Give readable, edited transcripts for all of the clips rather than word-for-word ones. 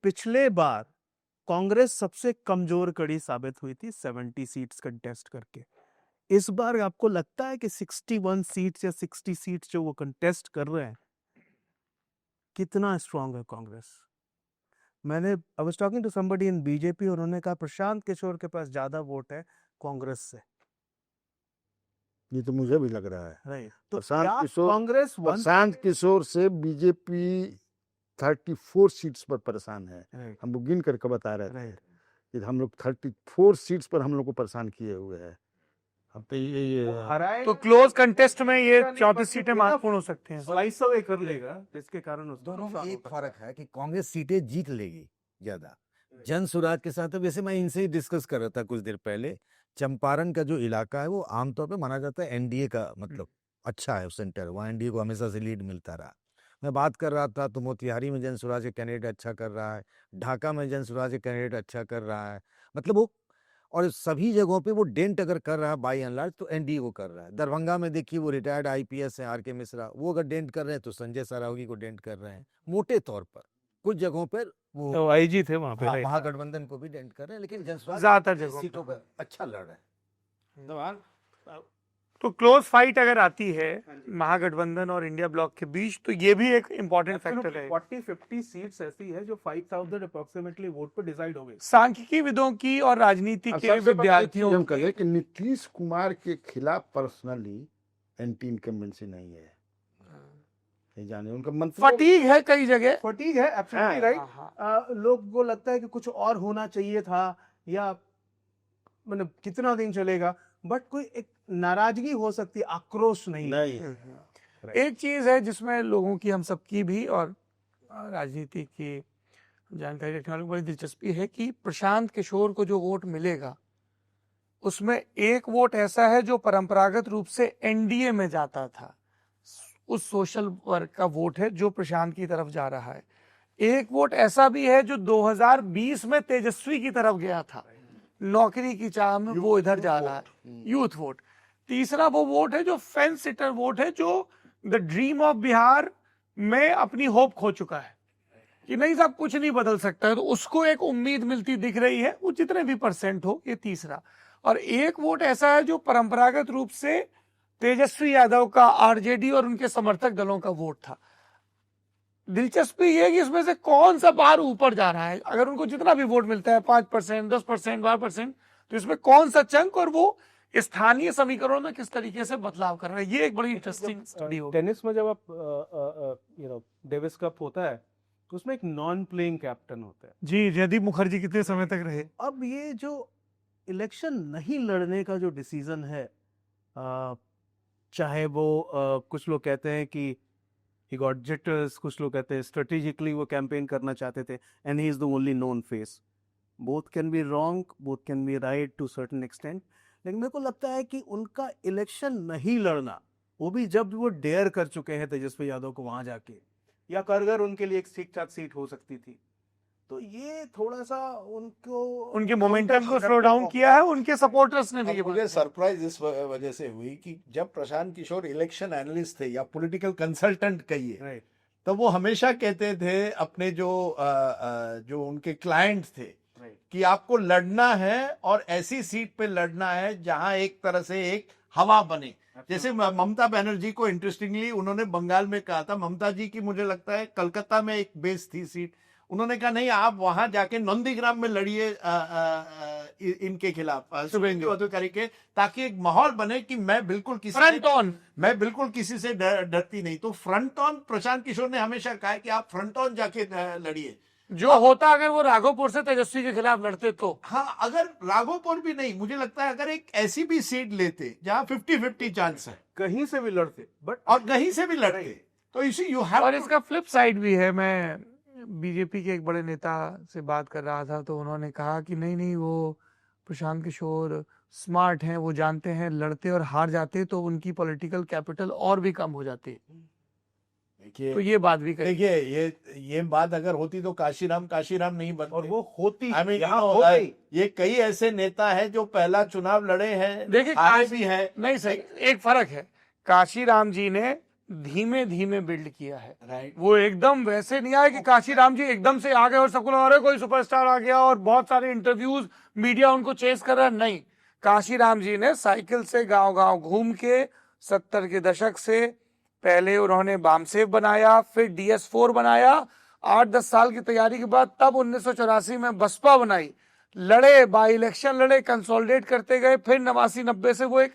पिछले बार कांग्रेस सबसे कमजोर कड़ी साबित हुई थी 70 सीट्स कंटेस्ट करके। इस बार आपको लगता है कि 61 सीट्स या 60 सीट्स जो वो कंटेस्ट कर रहे हैं, कितना स्ट्रांग है कांग्रेस? मैंने I was talking to somebody in BJP, उन्होंने कहा प्रशांत किशोर के पास ज्यादा वोट है कांग्रेस से। ये तो मुझे भी लग रहा है। राइट, तो प्रशांत किशोर से बीजेपी 34 सीट्स पर परेशान है। हम लोग गिन करके बता रहे थे कि हम लोग 34 सीट्स पर हम लोग को परेशान किए हुए हैं। अब तो ये तो क्लोज कंटेस्ट में ये 34 सीटें महत्वपूर्ण हो सकती हैं। स्लाइस अवे कर लेगा, जिसके कारण उस दोनों में एक फर्क है कि कांग्रेस सीटें जीत लेगी ज्यादा जन सुराज के साथ। वैसे मैं इनसे ही डिस्कस कर रहा था कुछ देर पहले, चंपारण का जो इलाका है वो आमतौर पे माना जाता है एनडीए का मतलब अच्छा है सेंटर, वहाँ एनडीए को हमेशा से लीड मिलता रहा। मैं बात कर रहा था तो मोतिहारी में जन सुराज के कैंडिडेट अच्छा कर रहा है, ढाका में जन सुराज के कैंडिडेट अच्छा कर रहा है, मतलब वो, और सभी जगहों पे वो डेंट अगर कर रहा है बाई एंड लार्ज तो एनडीए को कर रहा है। दरभंगा में देखिए वो रिटायर्ड आईपीएस है आर.के. मिश्रा, वो अगर डेंट कर रहे हैं तो संजय सरावगी को डेंट कर रहे हैं मोटे तौर पर। कुछ जगहों पर वो तो आईजी थे वहां पे, महागठबंधन को भी डेंट कर रहे हैं, लेकिन जनसुराज ज्यादातर सीटों पर अच्छा लड़ रहे हैं। तो क्लोज फाइट अगर आती है महागठबंधन और इंडिया ब्लॉक के बीच, तो ये भी एक इंपॉर्टेंट फैक्टर है। 40-50 सीट्स ऐसी है जो 5000 अप्रोक्सीमेटली वोट पर डिसाइड हो गई। सांख्यिकी विदों की और राजनीति के विद्यार्थियों कहे कि नीतीश कुमार के खिलाफ पर्सनली एंटी इनकम्बेंसी नहीं है, जाने उनका मंत्र फटीग है कई जगह, फटीग है, एब्सोल्युटली राइट। लोग को लगता है कि कुछ और होना चाहिए था, या मतलब कितना दिन चलेगा, बट कोई एक नाराजगी हो सकती है, आक्रोश नहीं। एक चीज है जिसमें लोगों की, हम सबकी भी और राजनीति की जानकारी रखने वालों को बड़ी दिलचस्पी है कि प्रशांत किशोर को जो वोट मिलेगा उसमें एक वोट ऐसा है जो परंपरागत रूप से एनडीए में जाता था, उस सोशल वर्ग का वोट है जो प्रशांत की तरफ जा रहा है। एक वोट ऐसा भी है जो 2020 में तेजस्वी की तरफ गया था, नौकरी की चाह में वो इधर जा रहा है, यूथ वोट। तीसरा वो वोट है जो फेंस सिटर वोट है, जो द ड्रीम ऑफ बिहार में अपनी होप खो चुका है कि नहीं साहब कुछ नहीं बदल सकता है, तो उसको एक उम्मीद मिलती दिख रही है, वो जितने भी परसेंट हो। ये तीसरा। और एक वोट ऐसा है जो परंपरागत रूप से तेजस्वी यादव का, आरजेडी और उनके समर्थक दलों का वोट था। दिलचस्पी ये है कि इसमें से कौन सा बार ऊपर जा रहा है। अगर उनको जितना भी वोट मिलता है 5%, 10%, 12%, तो इसमें कौन सा चंक और वो स्थानीय समीकरणों में किस तरीके से बदलाव कर रहे हैं, ये एक बड़ी इंटरेस्टिंग स्टडी होगी। टेनिस में जब आप डेविस कप होता है तो उसमें एक नॉन प्लेइंग कैप्टन होता है। जी, जयदीप मुखर्जी कितने समय तक रहे। अब ये जो इलेक्शन नहीं लड़ने का जो डिसीजन है, चाहे वो कुछ लोग कहते हैं कि he got jitters, कुछ लोग कहते हैं strategically वो कैंपेन करना चाहते थे, and he is the only known face. Both can be wrong, both can be right to certain extent. लेकिन मेरे को लगता है कि उनका इलेक्शन नहीं लड़ना, वो भी जब वो डेयर कर चुके हैं तेजस्वी यादव को वहां जाके, या करगर उनके लिए एक ठीक-ठाक सीट हो सकती थी, तो ये थोड़ा सा उनके मोमेंटम को स्लो डाउन किया है। उनके सपोर्टर्स ने भी। मुझे सरप्राइज इस वजह से हुई कि जब प्रशांत किशोर इलेक्शन एनालिस्ट थे या पॉलिटिकल कंसल्टेंट कहिए, तो वो हमेशा कहते थे अपने जो उनके क्लाइंट थे कि आपको लड़ना है और ऐसी सीट पे लड़ना है जहां एक तरह से एक हवा बने। जैसे ममता बनर्जी को इंटरेस्टिंगली उन्होंने बंगाल में कहा था, ममता जी की मुझे लगता है कलकत्ता में एक बेस थी सीट, उन्होंने कहा नहीं आप वहां जाके नंदीग्राम में लड़िए इनके खिलाफ शुभेंदु अधिकारी के, ताकि एक माहौल बने कि मैं बिल्कुल किसी से डरती नहीं। तो फ्रंट ऑन प्रशांत किशोर ने हमेशा कहा है कि आप फ्रंट ऑन जाके लड़िए। जो होता अगर वो राघोपुर से तेजस्वी के खिलाफ लड़ते तो। हाँ, अगर राघोपुर भी नहीं, मुझे लगता है अगर एक ऐसी भी सीट लेते जहां 50-50 चांस है, कहीं से भी लड़ते, कहीं से भी लड़ते, तो इसी यू हैव। और इसका फ्लिप साइड भी है। मैं बीजेपी के एक बड़े नेता से बात कर रहा था तो उन्होंने कहा कि नहीं वो प्रशांत किशोर स्मार्ट हैं, वो जानते हैं लड़ते और हार जाते तो उनकी पॉलिटिकल कैपिटल और भी कम हो जाती। तो ये बात भी देखिए, ये बात अगर होती तो काशीराम नहीं बनते, और वो होती। ये कई ऐसे नेता है जो पहला चुनाव लड़े हैं, देखिए भी है। नहीं सही, एक फर्क है, काशीराम जी ने धीमे धीमे बिल्ड किया है। राइट। वो एकदम वैसे नहीं आया कि काशीराम जी एकदम से आ गए और सबको लगा अरे कोई सुपरस्टार आ गया और बहुत सारे इंटरव्यूज मीडिया उनको चेस कर रहा है। नहीं, काशीराम जी ने साइकिल से गांव गांव घूम के 70 के दशक से पहले उन्होंने बामसेव बनाया, फिर DS4 बनाया, 8-10 साल की तैयारी के बाद तब 1984 में बसपा बनाई, लड़े, बाई इलेक्शन लड़े, कंसोलिडेट करते गए, फिर 89-90 से वो एक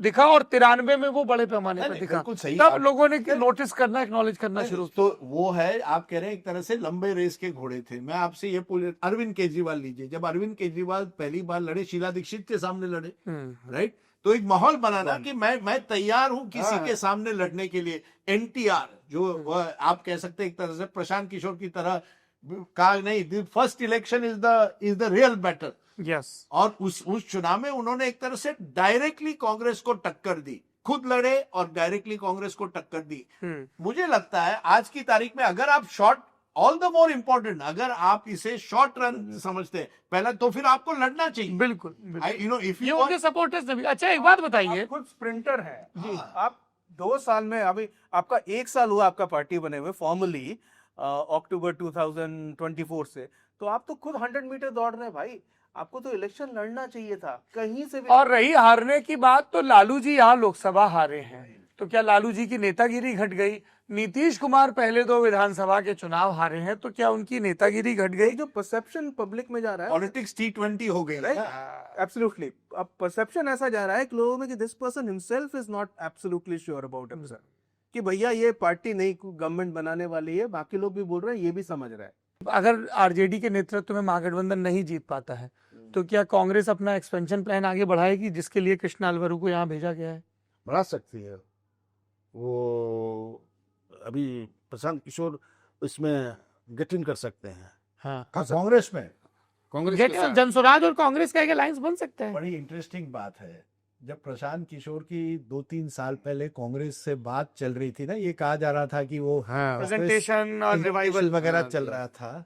दिखा और 93 में वो बड़े पैमाने पर दिखा। बिल्कुल सही। तब लोगों ने नोटिस करना, एक्नॉलेज करना शुरू। तो वो है, आप कह रहे हैं एक तरह से लंबे रेस के घोड़े थे। मैं आपसे ये पूछ, अरविंद केजरीवाल लीजिए, जब अरविंद केजरीवाल पहली बार लड़े, शीला दीक्षित के सामने लड़े, राइट, तो एक माहौल बनाना कि मैं तैयार हूं किसी के सामने लड़ने के लिए। NTR जो आप कह सकते हैं एक तरह से प्रशांत किशोर की तरह कहा, नहीं, first election is the real battle. Yes. और उस चुनाव में उन्होंने एक तरह से डायरेक्टली कांग्रेस को टक्कर दी, खुद लड़े और डायरेक्टली कांग्रेस को टक्कर दी। मुझे लगता है आज की तारीख में अगर आप short, all the more important, अगर आप इसे शॉर्ट रन समझते हैं पहला, तो फिर आपको लड़ना चाहिए। बिल्कुल, यू नो, इफ ये यू उनके सपोर्टर्स ने भी। अच्छा, एक बात बताइए, आप खुद स्प्रिंटर हैं जी, आप 2 साल में, अभी आपका 1 साल हुआ आपका पार्टी बने हुए फॉर्मली अक्टूबर 2024 से, तो आप तो खुद 100 मीटर दौड़ रहे हैं भाई, आपको तो इलेक्शन लड़ना चाहिए था कहीं से भी। और रही हारने की बात, तो लालू जी यहाँ लोकसभा हारे हैं, तो क्या लालू जी की नेतागिरी घट गई? नीतीश कुमार पहले 2 विधानसभा के चुनाव हारे हैं, तो क्या उनकी नेतागिरी घट गई? जो परसेप्शन पब्लिक में जा रहा है, पॉलिटिक्स T20 हो गई, राइट? एब्सोल्युटली, अब परसेप्शन ऐसा जा रहा है कि लोगों में कि this person himself is not absolutely sure about himself, कि भैया ये पार्टी नहीं गवर्नमेंट बनाने वाली है, बाकी लोग भी बोल रहे हैं, ये भी समझ रहा है। अगर आरजेडी के नेतृत्व में महागठबंधन नहीं जीत पाता है, तो क्या कांग्रेस अपना एक्सपेंशन प्लान आगे बढ़ाएगी, जिसके लिए कृष्णा अलवरू को यहाँ भेजा गया है? बढ़ा सकती है वो। अभी प्रशांत किशोर इसमें गेट इन कर सकते हैं। हाँ, कांग्रेस में कांग्रेस के साथ। जनसुराज और कांग्रेस का एक अलायंस बन सकता है। बड़ी इंटरेस्टिंग बात है, जब प्रशांत किशोर की 2-3 साल पहले कांग्रेस से बात चल रही थी ना, ये कहा जा रहा था कि वो प्रेजेंटेशन और रिवाइवल वगैरह चल रहा था।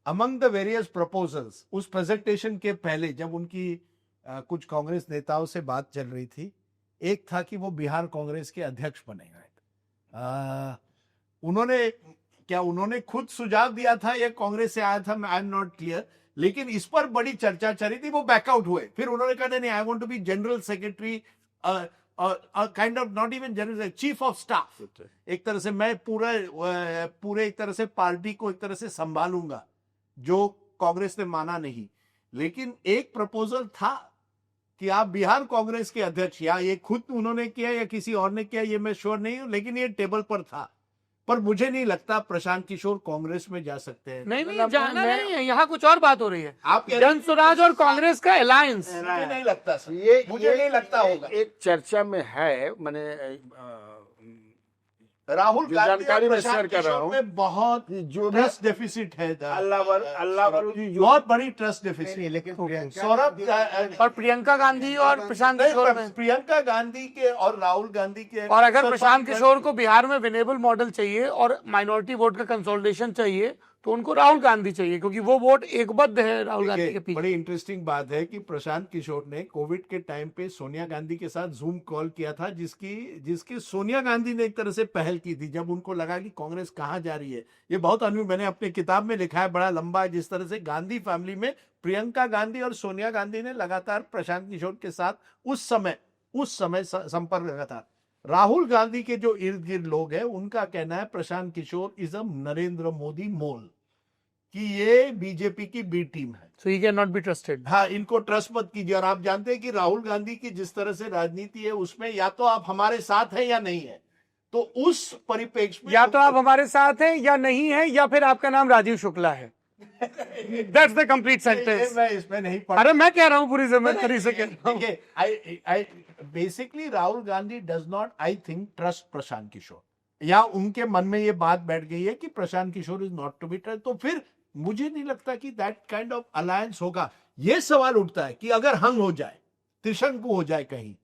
अमंग द वेरियस प्रपोजल्स, उस प्रेजेंटेशन के पहले जब उनकी कुछ कांग्रेस नेताओं से बात चल रही थी, एक था कि वो बिहार कांग्रेस के अध्यक्ष बनेगा। उन्होंने खुद सुझाव दिया था या कांग्रेस से आया था, आई एम नॉट क्लियर, लेकिन इस पर बड़ी चर्चा चल रही थी। वो बैकआउट हुए, फिर उन्होंने कहा नहीं, I want to be general secretary, kind of, not even general, chief of staff. एक तरह से मैं पूरे एक तरह से पार्टी को एक तरह से संभालूंगा, जो कांग्रेस ने माना नहीं। लेकिन एक प्रपोजल था कि आप बिहार कांग्रेस के अध्यक्ष, या ये खुद उन्होंने किया या किसी और ने किया, ये मैं श्योर नहीं हूं, लेकिन ये टेबल पर था। पर मुझे नहीं लगता प्रशांत किशोर कांग्रेस में जा सकते हैं। नहीं, जाना नहीं है, यहाँ कुछ और बात हो रही है। आप जनसुराज और कांग्रेस का अलायंस, मुझे नहीं लगता सर, ये मुझे नहीं लगता होगा। एक चर्चा में है, मैंने राहुल जो गांधी जानकारी और मैं शेयर प्रशांत कर रहा किशोर हूं में बहुत जो ट्रस्ट डेफिसिट है, बहुत बहुत बड़ी ट्रस्ट डेफिसिट। लेकिन सौरभ और प्रियंका गांधी और प्रशांत किशोर में, प्रियंका गांधी के और राहुल गांधी के, और अगर प्रशांत किशोर को बिहार में विनेबल मॉडल चाहिए और माइनॉरिटी वोट का कंसोलिडेशन चाहिए, तो उनको राहुल गांधी चाहिए, क्योंकि वो वोट एकबद्ध है राहुल गांधी के पीछे। बड़ी इंटरेस्टिंग बात है कि प्रशांत किशोर ने कोविड के टाइम पे सोनिया गांधी के साथ जूम कॉल किया था, जिसकी सोनिया गांधी ने एक तरह से पहल की थी, जब उनको लगा कि कांग्रेस कहां जा रही है। ये बहुत मैंने अपने किताब में लिखा है, बड़ा लंबा है, जिस तरह से गांधी फैमिली में प्रियंका गांधी और सोनिया गांधी ने लगातार प्रशांत किशोर के साथ उस समय संपर्क रखा था। राहुल गांधी के जो इर्द गिर्द लोग हैं, उनका कहना है प्रशांत किशोर इज अ नरेंद्र मोदी मोल, कि ये बीजेपी की बी टीम है, So he cannot be trusted. हाँ, इनको ट्रस्ट मत कीजिए। और आप जानते हैं कि राहुल गांधी की जिस तरह से राजनीति है, उसमें या तो आप हमारे साथ हैं या नहीं है। तो उस परिप्रेक्ष्य में या तो आप हमारे साथ हैं या नहीं है, या फिर आपका नाम राजीव शुक्ला है। That's the complete sentence. मैं इसमें नहीं पढ़, अरे मैं कह रहा हूँ, पूरी जिम्मेदारी से कह रहा हूँ। Basically Rahul Gandhi does not, I think, trust Prashant Kishor, या उनके मन में ये बात बैठ गई है कि Prashant Kishor is not to be trust. तो फिर मुझे नहीं लगता कि दैट काइंड ऑफ अलायंस होगा। ये सवाल उठता है कि अगर हंग हो जाए, त्रिशंकु हो जाए कहीं,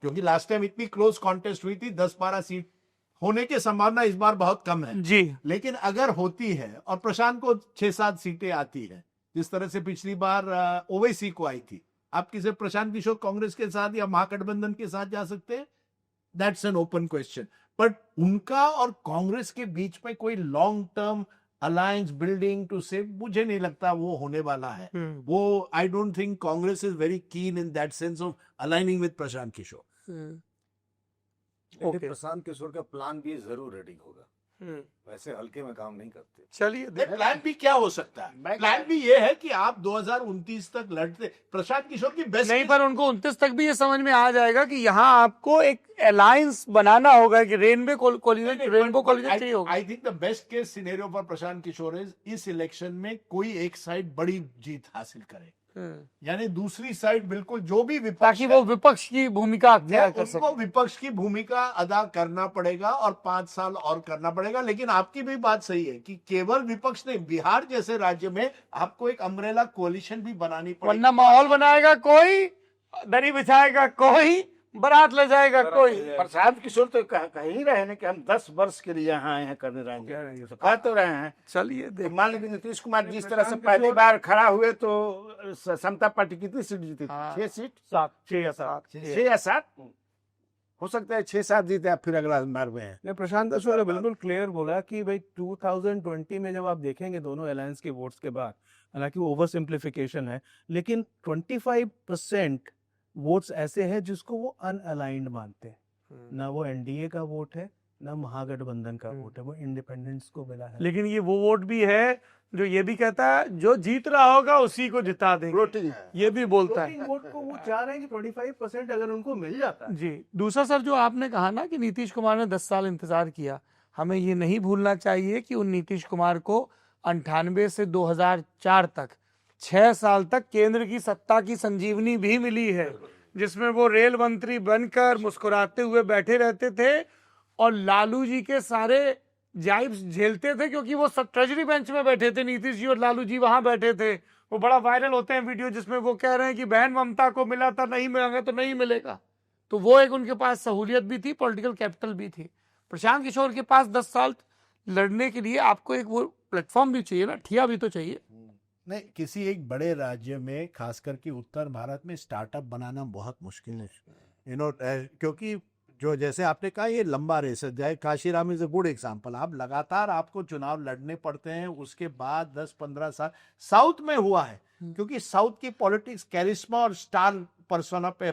क्योंकि लास्ट टाइम इतनी क्लोज कॉन्टेस्ट हुई थी, 10-12 सीट होने की संभावना इस बार बहुत कम है जी। लेकिन अगर होती है और प्रशांत को 6-7 सीटें आती है, जिस तरह से पिछली बार ओवैसी को आई थी, आप किसे प्रशांत किशोर कांग्रेस के साथ या महागठबंधन के साथ जा सकते हैं? That's an open question. But उनका और कांग्रेस के बीच में कोई लॉन्ग टर्म अलायंस बिल्डिंग टू से मुझे नहीं लगता वो होने वाला है। वो I don't think Congress is very keen in that sense of aligning with Prashant Kishor. लेकिन प्रशांत किशोर का प्लान भी जरूर रेडी होगा, वैसे हल्के में काम नहीं करते। चलिए प्लान भी क्या हो सकता है? प्लान भी ये है कि आप 2029 तक लड़ते। प्रशांत किशोर की बेस्ट नहीं, पर उनको 29 तक भी ये समझ में आ जाएगा कि यहाँ आपको एक अलायंस बनाना होगा कि रेनबो कोलिजन चाहिए होगा। I think the best case scenario for Prashant Kishor is इस इलेक्शन में कोई एक साइड बड़ी जीत हासिल करे, यानी दूसरी साइड बिल्कुल जो भी विपक्ष ताकि वो विपक्ष की भूमिका अख्तियार कर उनको सके। विपक्ष की भूमिका अदा करना पड़ेगा और 5 साल और करना पड़ेगा। लेकिन आपकी भी बात सही है कि केवल विपक्ष नहीं, बिहार जैसे राज्य में आपको एक अम्ब्रेला कोalition भी बनानी पड़ेगी, वरना माहौल बनाएगा कोई, दरी बिछाएगा कोई, बारात ले जाएगा कोई। प्रशांत किशोर तो कह ही रहे हैं कि हम 10 वर्ष के लिए यहाँ आए हैं करने रहेंगे, तो कह तो रहे हैं। चलिए तो मान लीजिए नीतीश कुमार जिस तरह से पहली बार खड़ा हुए तो समता पार्टी कितनी सीट जीती थी? 6 सीट, 6 या 7 6 या 7 हो सकता है, 6-7 जीते आप फिर अगला बार में है। ने प्रशांत किशोर ने बिल्कुल क्लियर बोला कि भाई 2020 में जब आप देखेंगे दोनों अलायंस के वोट्स के बाद, हालांकि वो ओवर सिंप्लीफिकेशन है, लेकिन 25% वोट्स ऐसे हैं जिसको वो अनअलाइंड मानते हैं। ना वो एनडीए का वोट है, ना महागठबंधन का वोट है, वो इंडिपेंडेंस को मिला है। लेकिन ये वो वोट भी है जो ये भी कहता है जो जीत रहा होगा उसी को जिता देंगे, वोटिंग है, ये भी बोलता है। वोट को वो चाह रहे हैं कि 25% अगर उनको मिल जाता है। जी, दूसरा सर जो आपने कहा ना कि नीतीश कुमार ने 10 साल इंतजार किया, हमें ये नहीं भूलना चाहिए कि उन नीतीश कुमार को 98 से 2004 तक 6 साल तक केंद्र की सत्ता की संजीवनी भी मिली है, जिसमें वो रेल मंत्री बनकर मुस्कुराते हुए बैठे रहते थे और लालू जी के सारे जाइब्स झेलते थे, क्योंकि वो सब ट्रेजरी बेंच में बैठे थे, नीतीश जी और लालू जी वहां बैठे थे। वो बड़ा वायरल होते हैं वीडियो जिसमें वो कह रहे हैं कि बहन ममता को मिला था, नहीं मिलेगा तो नहीं मिलेगा। तो वो एक उनके पास सहूलियत भी थी, पॉलिटिकल कैपिटल भी थी। प्रशांत किशोर के पास 10 साल लड़ने के लिए आपको एक वो प्लेटफॉर्म भी चाहिए ना, ठिया भी तो चाहिए। नहीं, किसी एक बड़े राज्य में खास करके उत्तर भारत में स्टार्टअप बनाना बहुत मुश्किल है, क्योंकि जो जैसे आपने कहा ये लंबा रेस है। Kashiram is a good example. आप लगातार आपको चुनाव लड़ने पड़ते हैं, उसके बाद 10-15 साल साउथ में हुआ है, क्योंकि साउथ की पॉलिटिक्स कैरिस्मा और स्टार पर्सोना पे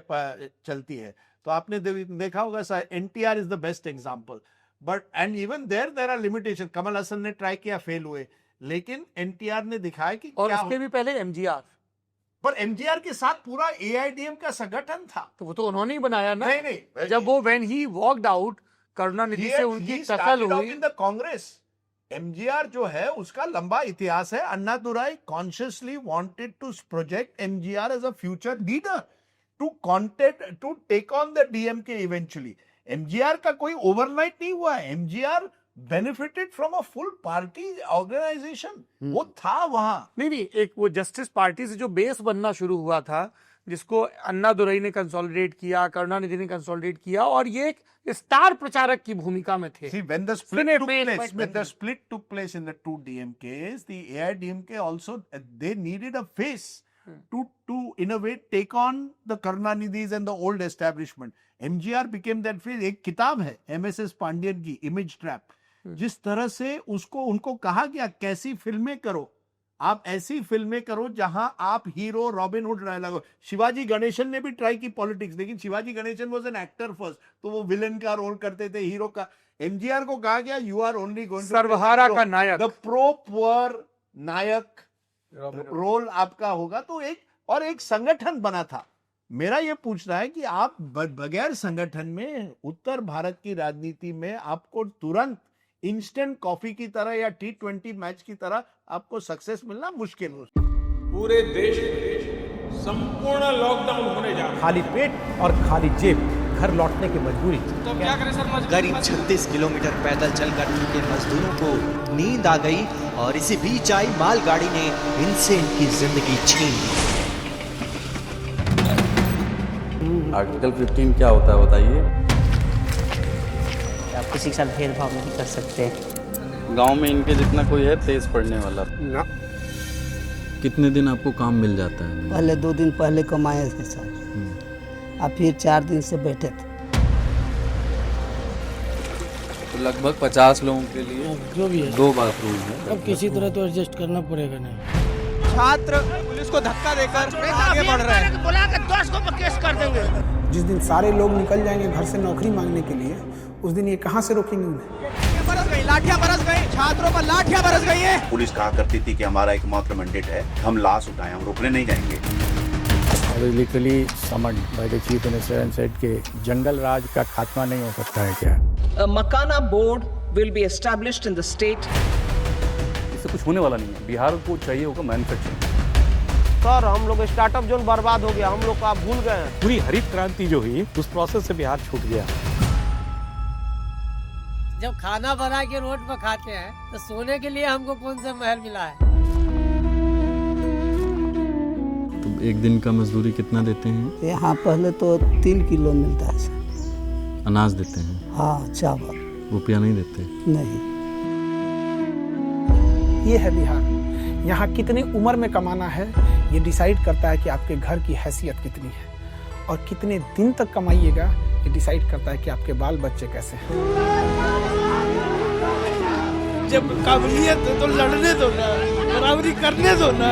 चलती है। तो आपने देखा होगा NTR is the best example, but and even there are limitation. Kamal Haasan ने ट्राई किया, फेल हुए, लेकिन एनटीआर ने दिखाया कि और क्या उसके भी पहले एमजीआर, पर एमजीआर के साथ पूरा एआईडीएम का संगठन था। तो वो तो उन्होंने ही बनाया ना। नहीं, जब वो when he walked out, Karunanidhi से उनकी टसल हुई। इन द कांग्रेस, एमजीआर जो है उसका लंबा इतिहास है। Annadurai consciously wanted to project MGR as a future leader to take on the DMK eventually. MGR का कोई ओवरनाइट नहीं हुआ है। MGR benefited from a full party organisation, वो था वहां। नहीं, एक वो जस्टिस पार्टी से जो बेस बनना शुरू हुआ था, जिसको अन्ना दुरई ने कंसोलिडेट किया, करुणानिधि ने कंसोलिडेट किया, और ये एक स्टार प्रचारक की भूमिका में थे। See, when the split took place in the two DMKs, the AIDMK also they needed a face to innovate, take on the Karunanidhis and the old establishment. MGR became that face. एक किताब है MSS Pandian की, image trap, जिस तरह से उनको कहा गया कैसी फिल्में करो, आप ऐसी फिल्में करो जहां आप हीरो रॉबिन हुड लगो। शिवाजी गणेशन ने भी ट्राई की पॉलिटिक्स, लेकिन Shivaji Ganesan was an actor first, तो वो विलन का रोल करते थे, हीरो का। एमजीआर को कहा गया यू आर ओनली गोइंग सर्वहारा का नायक, द प्रो पुअर नायक रोल आपका होगा। तो एक संगठन बना था। मेरा ये पूछना है कि आप बगैर संगठन में उत्तर भारत की राजनीति में आपको तुरंत इंस्टेंट कॉफी की तरह या T20 मैच की तरह आपको सक्सेस मिलना मुश्किल हो। पूरे देश में संपूर्ण लॉकडाउन होने जा रहा है। खाली पेट और खाली जेब, घर लौटने की मजबूरी। तो क्या करें सर? करीब 36 किलोमीटर पैदल चलकर थके मजदूरों को नींद आ गई और इसी बीच आई मालगाड़ी ने इनसे इनकी जिंदगी छीन ली। आर्टिकल 15 क्या होता है बताइए? आप किसी के साथ भेदभाव नहीं कर सकते। गांव में इनके जितना कोई है तेज पढ़ने वाला ना। कितने दिन आपको काम मिल जाता है? पहले 2 दिन पहले कमाए थे सर, अब फिर 4 दिन से बैठे थे। तो लगभग 50 लोगों के लिए जो भी है 2 बाथरूम है। अब किसी तरह तो एडजस्ट करना पड़ेगा नहीं। छात्र पुलिस को धक्का देकर आगे बढ़ रहे हैं। जिस दिन सारे लोग निकल जाएंगे घर से नौकरी मांगने के लिए, उस दिन ये कहाँ से रोकेंगे उन्हें? बरस गई, लाठियां बरस गई, छात्रों पर लाठियां बरस गई है। पुलिस कहा करती थी कि हमारा एकमात्र मैंडेट है, हम लाश उठाएं, हम रोकने नहीं जाएंगे। Literally summoned by the Chief Minister and said कि जंगल राज का खात्मा नहीं हो सकता है क्या? A Makana board will be established in the state. इससे कुछ होने वाला नहीं है। बिहार को चाहिए होगा मैन्युफैक्चरिंग। सर हम लोग स्टार्टअप जोन बर्बाद हो गया, हम लोग को आप भूल गए हैं। पूरी हरित क्रांति जो हुई उस प्रोसेस से बिहार छूट गया। जब खाना बना के रोड पर खाते हैं तो सोने के लिए हमको कौन सा महल मिला है? तो एक दिन का मजदूरी कितना देते हैं? यहाँ पहले तो 3 किलो मिलता है सर। अनाज देते हैं? हाँ, चावल। रुपया नहीं देते? नहीं। ये है बिहार। यहाँ कितनी उम्र में कमाना है ये डिसाइड करता है कि आपके घर की हैसियत कितनी है, और कितने दिन तक कमाइएगा ये डिसाइड करता है कि आपके बाल बच्चे कैसे हैं। जब काबिलियत है तो लड़ने दो ना, बराबरी करने दो ना।